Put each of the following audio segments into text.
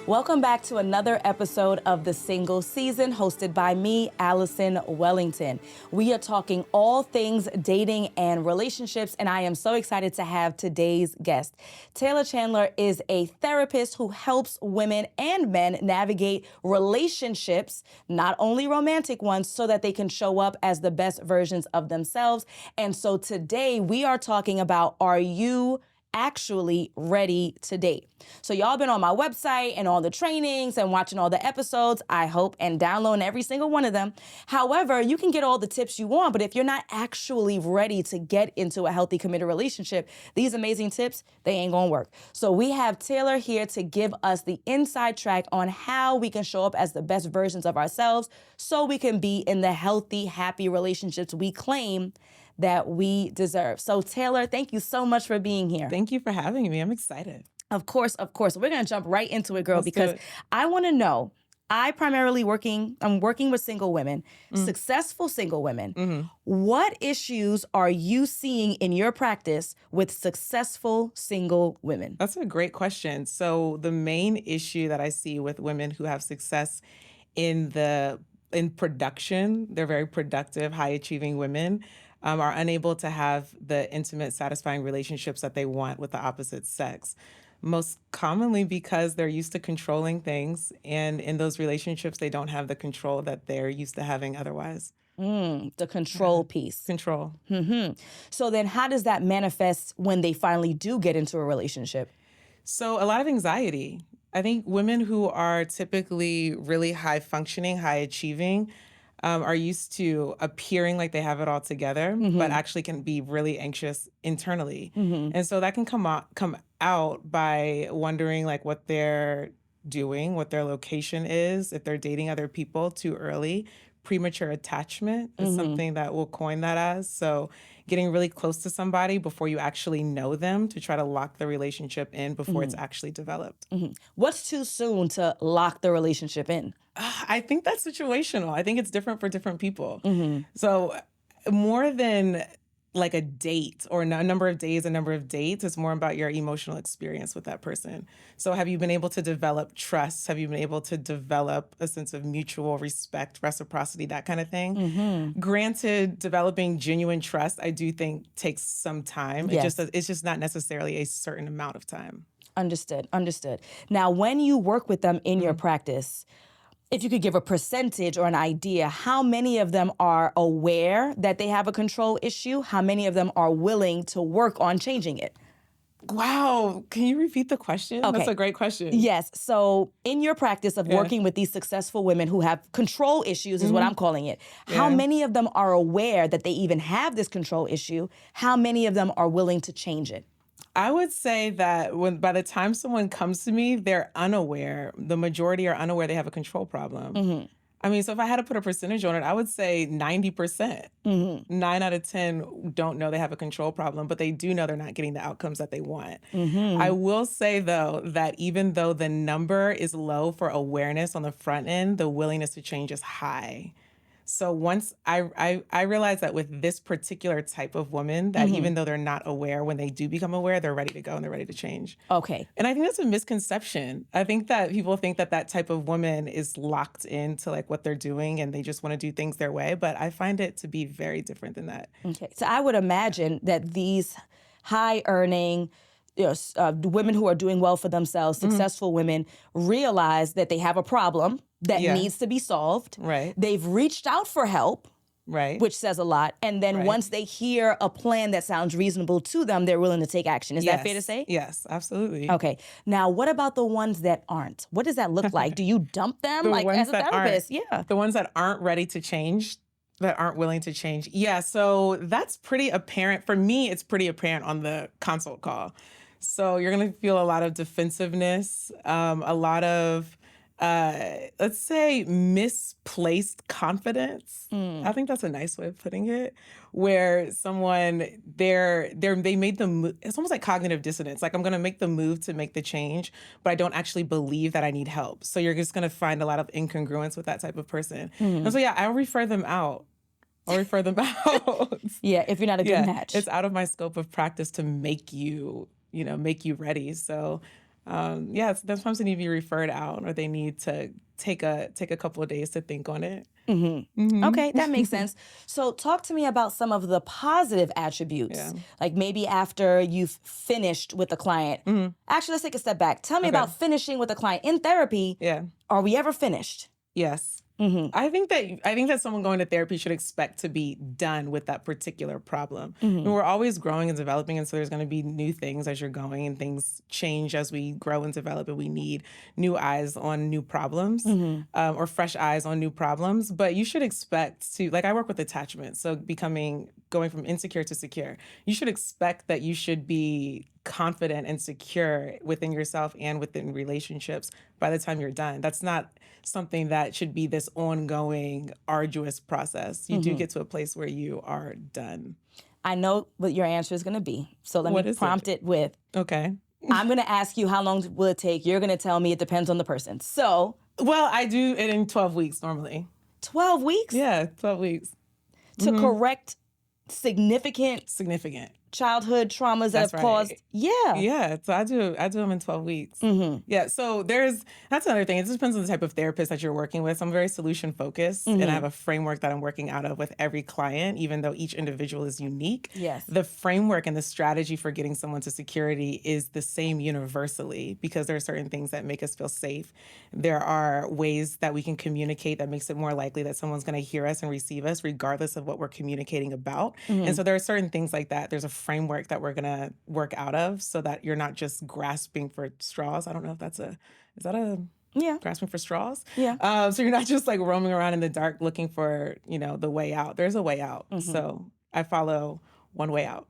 Welcome back to another episode of The Single Season, hosted by me, Alison Wellington. We are talking all things dating and relationships, and I am so excited to have today's guest. Taylor Chandler is a therapist who helps women and men navigate relationships, not only romantic ones, so that they can show up as the best versions of themselves. And so today we are talking about, are you actually ready to date? So y'all been on my website and all the trainings and watching all the episodes, I hope, and downloading every single one of them. However, you can get all the tips you want, but if you're not actually ready to get into a healthy, committed relationship, these amazing tips, they ain't gonna work. So we have Taylor here to give us the inside track on how we can show up as the best versions of ourselves so we can be in the healthy, happy relationships we claim that we deserve. So Taylor, thank you so much for being here. Thank you for having me. I'm excited. Of course. We're gonna jump right into it, girl, Let's because do it. I wanna know, I'm working with single women, successful single women. What issues are you seeing in your practice with successful single women? That's a great question. So the main issue that I see with women who have success in production, they're very productive, high-achieving women, are unable to have the intimate, satisfying relationships that they want with the opposite sex. Most commonly because they're used to controlling things, and in those relationships, they don't have the control that they're used to having otherwise. The control piece. Control. So then how does that manifest when they finally do get into a relationship? So a lot of anxiety. I think women who are typically really high functioning, high achieving, are used to appearing like they have it all together, but actually can be really anxious internally. And so that can come out by wondering like what they're doing, what their location is, if they're dating other people too early. Premature attachment is something that we'll coin that as. So getting really close to somebody before you actually know them to try to lock the relationship in before it's actually developed. What's too soon to lock the relationship in? I think that's situational. I think it's different for different people. So more than like a date or a number of days, a number of dates, it's more about your emotional experience with that person. So have you been able to develop trust? Have you been able to develop a sense of mutual respect, reciprocity, that kind of thing? Granted, developing genuine trust, I do think takes some time. Yes. It's just not necessarily a certain amount of time. Understood. Now, when you work with them in your practice, if you could give a percentage or an idea, how many of them are aware that they have a control issue? How many of them are willing to work on changing it? Wow. Can you repeat the question? Okay. That's a great question. Yes. So in your practice of working with these successful women who have control issues is what I'm calling it. How many of them are aware that they even have this control issue? How many of them are willing to change it? I would say that by the time someone comes to me, they're unaware. The majority are unaware they have a control problem. I mean, so if I had to put a percentage on it, I would say 90%. 9 out of 10 don't know they have a control problem, but they do know they're not getting the outcomes that they want. I will say, though, that even though the number is low for awareness on the front end, the willingness to change is high. So once I realized that with this particular type of woman, that even though they're not aware, when they do become aware, they're ready to go and they're ready to change. Okay. And I think that's a misconception. I think that people think that that type of woman is locked into like what they're doing and they just want to do things their way. But I find it to be very different than that. Okay. So I would imagine that these high earning, women who are doing well for themselves, successful women, realize that they have a problem that needs to be solved. Right. They've reached out for help, Right. which says a lot. And then once they hear a plan that sounds reasonable to them, they're willing to take action. Is that fair to say? Yes, absolutely. Okay. Now, what about the ones that aren't? What does that look like? Do you dump them like as a therapist? The ones that aren't ready to change, that aren't willing to change. Yeah, so that's pretty apparent. For me, it's pretty apparent on the consult call. So you're going to feel a lot of defensiveness, a lot of let's say misplaced confidence. I think that's a nice way of putting it, where someone they made the move. It's almost like cognitive dissonance. Like, I'm going to make the move to make the change, but I don't actually believe that I need help. So you're just going to find a lot of incongruence with that type of person. And so I'll refer them out. Yeah, if you're not a good match. It's out of my scope of practice to make you ready. So Sometimes they need to be referred out, or they need to take a couple of days to think on it. Okay, that makes sense. So talk to me about some of the positive attributes, Yeah. like maybe after you've finished with a client. Actually, let's take a step back. Tell me Okay. about finishing with a client. In therapy, Yeah. are we ever finished? Yes. I think that someone going to therapy should expect to be done with that particular problem. And we're always growing and developing, and so there's going to be new things as you're going, and things change as we grow and develop, and we need new eyes on new problems, or fresh eyes on new problems. But you should expect to, like, I work with attachment, so going from insecure to secure. You should expect that you should be confident and secure within yourself and within relationships by the time you're done. That's not something that should be this ongoing, arduous process. You do get to a place where you are done. I know what your answer is going to be. So let What me is prompt it with, Okay. I'm going to ask you how long will it take. You're going to tell me it depends on the person. So Well, I do it in 12 weeks normally. 12 weeks Yeah, 12 weeks. to correct significant Significant. childhood traumas that That's have caused. right. Yeah. Yeah, so I do them in 12 weeks. Yeah, so that's another thing. It just depends on the type of therapist that you're working with. So I'm very solution focused, and I have a framework that I'm working out of with every client, even though each individual is unique. Yes. The framework and the strategy for getting someone to security is the same universally, because there are certain things that make us feel safe. There are ways that we can communicate that makes it more likely that someone's going to hear us and receive us regardless of what we're communicating about. And so there are certain things like that. There's a framework that we're going to work out of so that you're not just grasping for straws. I don't know if is that a Yeah. grasping for straws? Yeah. So you're not just like roaming around in the dark looking for, the way out. There's a way out. So I follow one way out.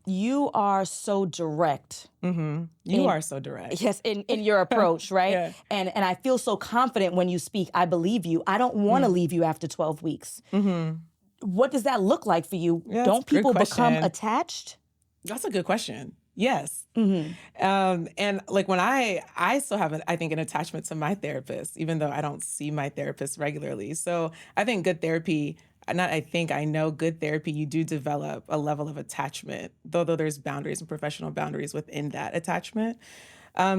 You are so direct. You are so direct. Yes, in your approach, right? Yeah. And I feel so confident when you speak. I believe you. I don't want to leave you after 12 weeks. What does that look like for you? Yeah, Don't that's a good people become question. attached? That's a good question. Yes. And like when I still have, I think, an attachment to my therapist, even though I don't see my therapist regularly. So I think good therapy, I know good therapy, you do develop a level of attachment, though there's boundaries and professional boundaries within that attachment.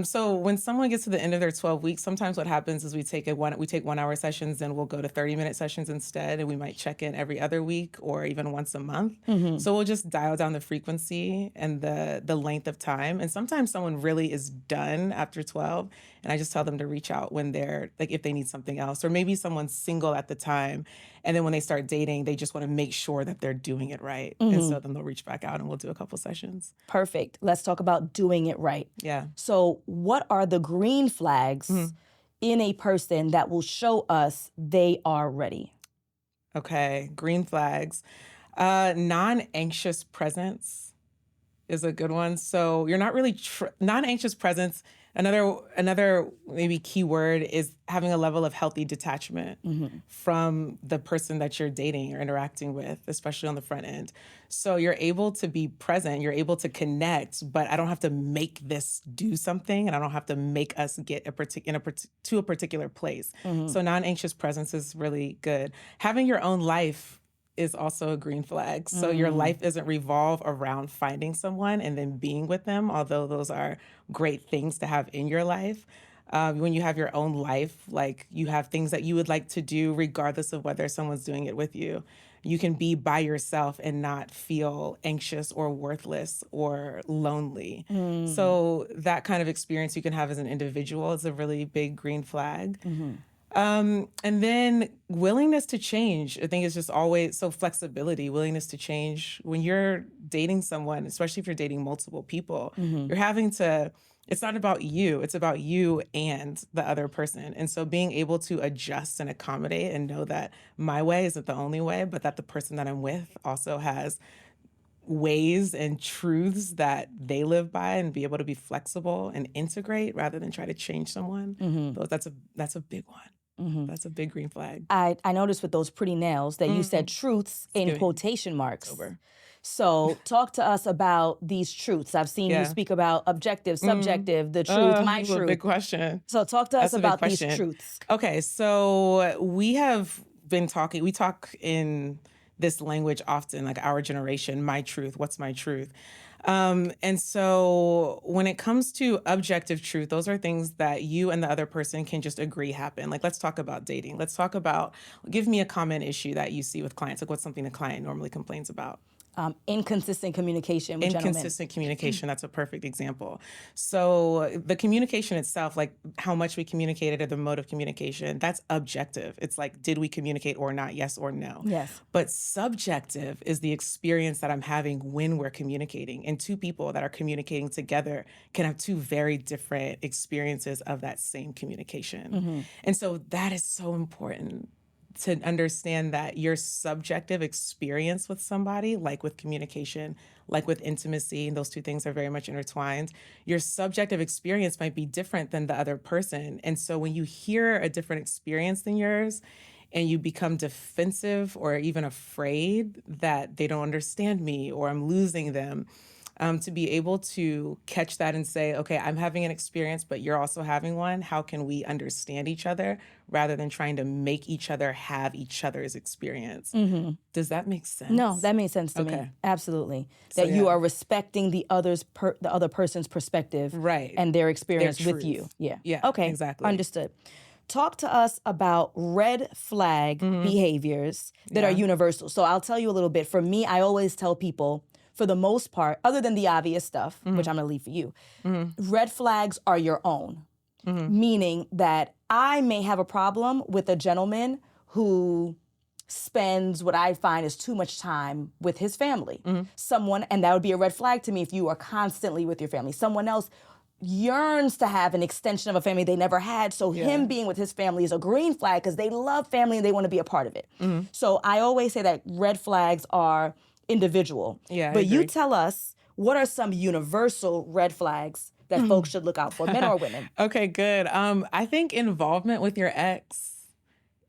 So when someone gets to the end of their 12 weeks, sometimes what happens is we take 1 hour sessions and we'll go to 30-minute sessions instead. And we might check in every other week or even once a month. So we'll just dial down the frequency and the length of time. And sometimes someone really is done after 12. And I just tell them to reach out when they're like, if they need something else, or maybe someone's single at the time. And then when they start dating, they just want to make sure that they're doing it right. And so then they'll reach back out and we'll do a couple sessions. Perfect. Let's talk about doing it right. Yeah. So what are the green flags in a person that will show us they are ready? Okay, green flags. Non-anxious presence is a good one. So you're not really non-anxious presence. Another maybe key word is having a level of healthy detachment from the person that you're dating or interacting with, especially on the front end. So you're able to be present, you're able to connect, but I don't have to make this do something, and I don't have to make us get to a particular place. So non-anxious presence is really good. Having your own life is also a green flag. So your life isn't revolve around finding someone and then being with them, although those are great things to have in your life. When you have your own life, like you have things that you would like to do regardless of whether someone's doing it with you. You can be by yourself and not feel anxious or worthless or lonely. So that kind of experience you can have as an individual is a really big green flag. And then willingness to change, I think, is just always so flexibility, willingness to change. When you're dating someone, especially if you're dating multiple people, you're having to, it's not about you, it's about you and the other person. And so being able to adjust and accommodate and know that my way isn't the only way, but that the person that I'm with also has ways and truths that they live by, and be able to be flexible and integrate rather than try to change someone. That's a big one. That's a big green flag. I noticed with those pretty nails that you said truths in quotation marks. Sober. So talk to us about these truths. I've seen you speak about objective, subjective, the truth, my That's a truth. big question. So talk to us That's a big about these question. truths. Okay, so we talk in this language often, like our generation, my truth, what's my truth? And so when it comes to objective truth, those are things that you and the other person can just agree happen. Like, let's talk about dating. Let's talk about, give me a common issue that you see with clients. Like, what's something the client normally complains about? Inconsistent communication with gentlemen. Inconsistent communication, that's a perfect example. So the communication itself, like how much we communicated or the mode of communication, that's objective. It's like, did we communicate or not? Yes or no. Yes. But subjective is the experience that I'm having when we're communicating. And two people that are communicating together can have two very different experiences of that same communication. And so that is so important to understand that your subjective experience with somebody, like with communication, like with intimacy, and those two things are very much intertwined, your subjective experience might be different than the other person. And so when you hear a different experience than yours and you become defensive or even afraid that they don't understand me or I'm losing them, to be able to catch that and say, okay, I'm having an experience, but you're also having one. How can we understand each other rather than trying to make each other have each other's experience? Does that make sense? No, that makes sense to me. Okay. Absolutely. So, That you yeah. are respecting the other person's perspective Right. and their experience with truth. you. Yeah. Yeah, Okay. exactly. Understood. Talk to us about red flag behaviors that are Yeah. universal. So I'll tell you a little bit. For me, I always tell people, for the most part, other than the obvious stuff, which I'm going to leave for you, red flags are your own. Meaning that I may have a problem with a gentleman who spends what I find is too much time with his family. Someone, and that would be a red flag to me if you are constantly with your family. Someone else yearns to have an extension of a family they never had. So him being with his family is a green flag because they love family and they want to be a part of it. So I always say that red flags are individual. Yeah, I but you agree. tell us, what are some universal red flags that folks should look out for, men or women? Okay, good. I think involvement with your ex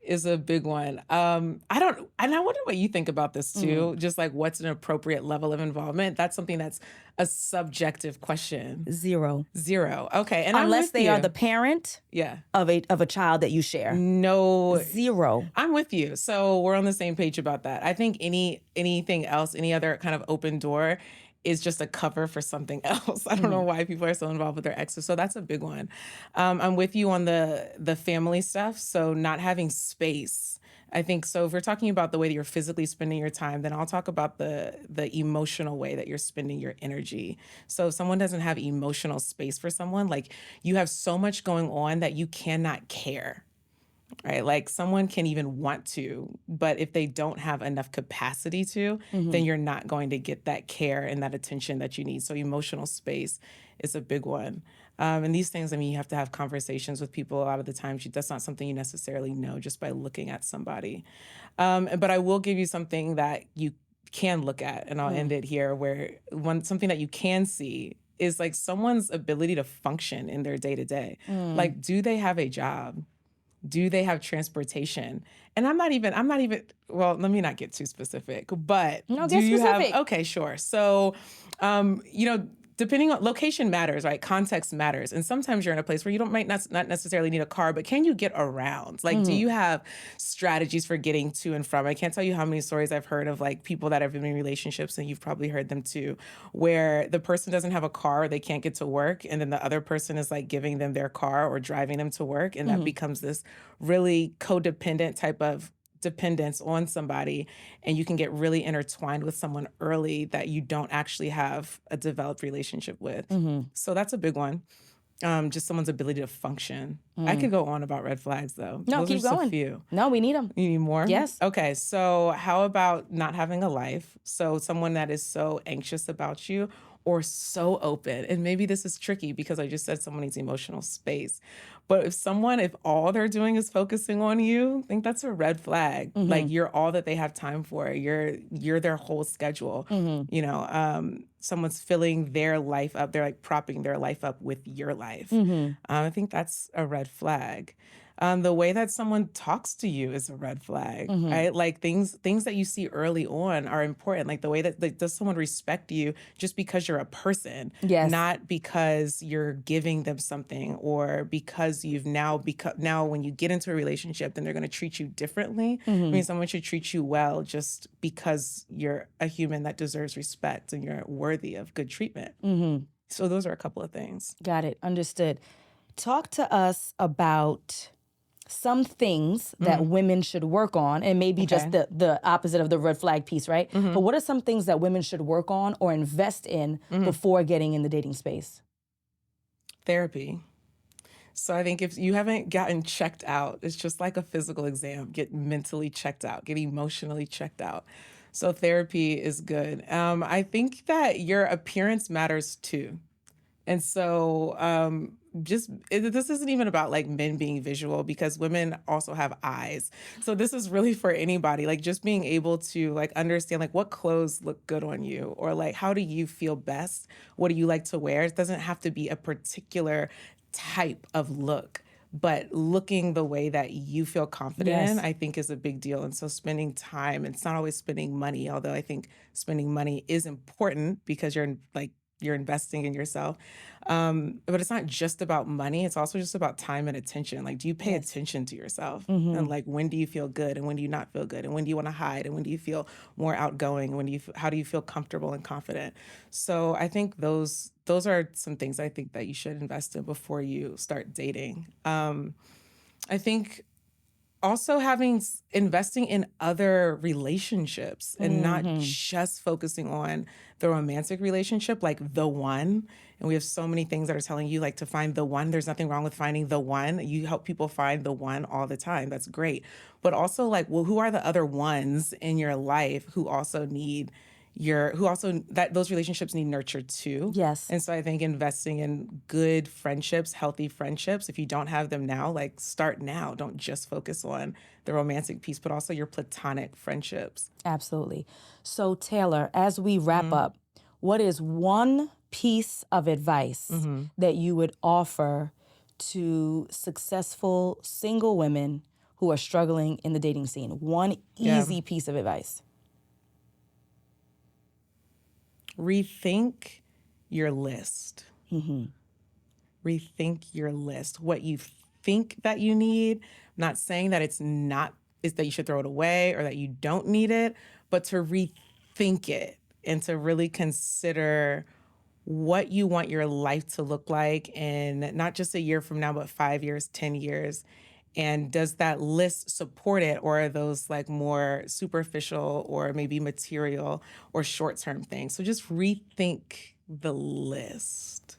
is a big one. And I wonder what you think about this too. Just like, what's an appropriate level of involvement? That's something that's a subjective question. Zero. Zero. Okay. And I'm Unless with they you. are the parent Yeah. of a child that you share. No. Zero. I'm with you. So we're on the same page about that. I think anything else, any other kind of open door is just a cover for something else. I don't know why people are so involved with their exes. So that's a big one. I'm with you on the family stuff. So not having space. I think so. If we're talking about the way that you're physically spending your time, then I'll talk about the emotional way that you're spending your energy. So if someone doesn't have emotional space for someone, like you have so much going on that you cannot care. Right? Like someone can even want to, but if they don't have enough capacity to, then you're not going to get that care and that attention that you need. So emotional space is a big one. And these things, I mean, you have to have conversations with people a lot of the times. That's not something you necessarily know just by looking at somebody. But I will give you something that you can look at, and I'll end it here, where something that you can see is like someone's ability to function in their day-to-day. Like, do they have a job? Do they have transportation? And I'm not even, well, let me not get too specific, but No, do get you specific. have, okay, sure. So, depending on location matters, right? Context matters. And sometimes you're in a place where you might not necessarily need a car, but can you get around? Like, do you have strategies for getting to and from? I can't tell you how many stories I've heard of like people that have been in relationships, and you've probably heard them too, where the person doesn't have a car, they can't get to work, and then the other person is like giving them their car or driving them to work, and that becomes this really codependent type of dependence on somebody, and you can get really intertwined with someone early that you don't actually have a developed relationship with. So that's a big one. Just someone's ability to function. I could go on about red flags though. No, Those are keep just going. a few. No, we need them. You need more? Yes. Okay, so how about not having a life? So someone that is so anxious about you or so open. And maybe this is tricky because I just said someone needs emotional space. But if all they're doing is focusing on you, I think that's a red flag. Like you're all that they have time for. You're their whole schedule. Someone's filling their life up. They're like propping their life up with your life. I think that's a red flag. The way that someone talks to you is a red flag, right? Like things that you see early on are important. Like the way that like, does someone respect you just because you're a person, Yes. not because you're giving them something or because you've now become now when you get into a relationship, then they're going to treat you differently. I mean, someone should treat you well just because you're a human that deserves respect and you're worthy of good treatment. So those are a couple of things. Got it. Understood. Talk to us about some things that women should work on, and maybe just Okay. the opposite of the red flag piece, right? But what are some things that women should work on or invest in before getting in the dating space? Therapy. So I think if you haven't gotten checked out, it's just like a physical exam. Get mentally checked out, get emotionally checked out. So therapy is good. I think that your appearance matters too. And so this isn't even about like men being visual because women also have eyes. So this is really for anybody, like just being able to like understand like what clothes look good on you or like how do you feel best? What do you like to wear? It doesn't have to be a particular type of look. But looking the way that you feel confident in, Yes. I think is a big deal. And so spending time, it's not always spending money, although I think spending money is important because you're investing in yourself. But it's not just about money. It's also just about time and attention. Like, do you pay Yes. attention to yourself? And like, when do you feel good? And when do you not feel good? And when do you want to hide? And when do you feel more outgoing? And when do you, how do you feel comfortable and confident? So I think those are some things I think that you should invest in before you start dating. I think also investing in other relationships and not just focusing on the romantic relationship, like the one. And we have so many things that are telling you like to find the one. There's nothing wrong with finding the one. You help people find the one all the time. That's great. But also like, well, who are the other ones in your life who also that those relationships need nurture too. Yes. And so I think investing in good friendships, healthy friendships, if you don't have them now, like start now. Don't just focus on the romantic piece, but also your platonic friendships. Absolutely. So, Taylor, as we wrap up, what is one piece of advice that you would offer to successful single women who are struggling in the dating scene? One easy piece of advice. Rethink your list. Rethink your list. What you think that you need. I'm not saying that is that you should throw it away or that you don't need it, but to rethink it and to really consider what you want your life to look like in not just a year from now, but 5 years, 10 years. And does that list support it, or are those like more superficial or maybe material or short-term things? So just rethink the list.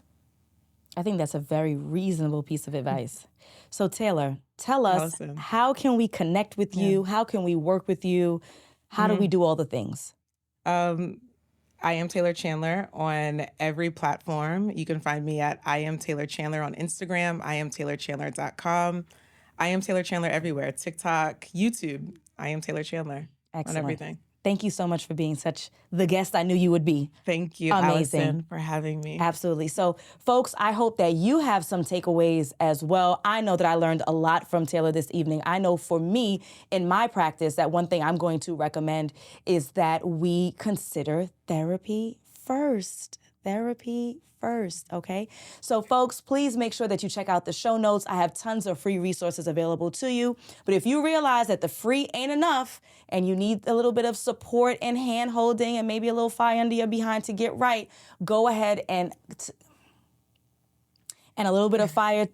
I think that's a very reasonable piece of advice. So, Taylor, tell us, Allison. how can we connect with you? How can we work with you? How do we do all the things? I am Taylor Chandler on every platform. You can find me at I am Taylor Chandler on Instagram, IamTaylorChandler.com. I am Taylor Chandler everywhere. TikTok, YouTube. I am Taylor Chandler Excellent. on everything. Thank you so much for being such the guest I knew you would be. Thank you, Amazing. Allison, for having me. Absolutely. So, folks, I hope that you have some takeaways as well. I know that I learned a lot from Taylor this evening. I know for me, in my practice, that one thing I'm going to recommend is that we consider therapy first. Therapy first, okay? So, folks, please make sure that you check out the show notes. I have tons of free resources available to you. But if you realize that the free ain't enough and you need a little bit of support and hand-holding and maybe a little fire under your behind to get right, go ahead and a little bit of fire,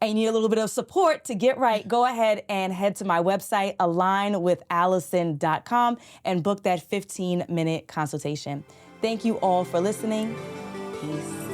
and you need a little bit of support to get right, go ahead and head to my website, alignwithallison.com, and book that 15-minute consultation. Thank you all for listening. Peace.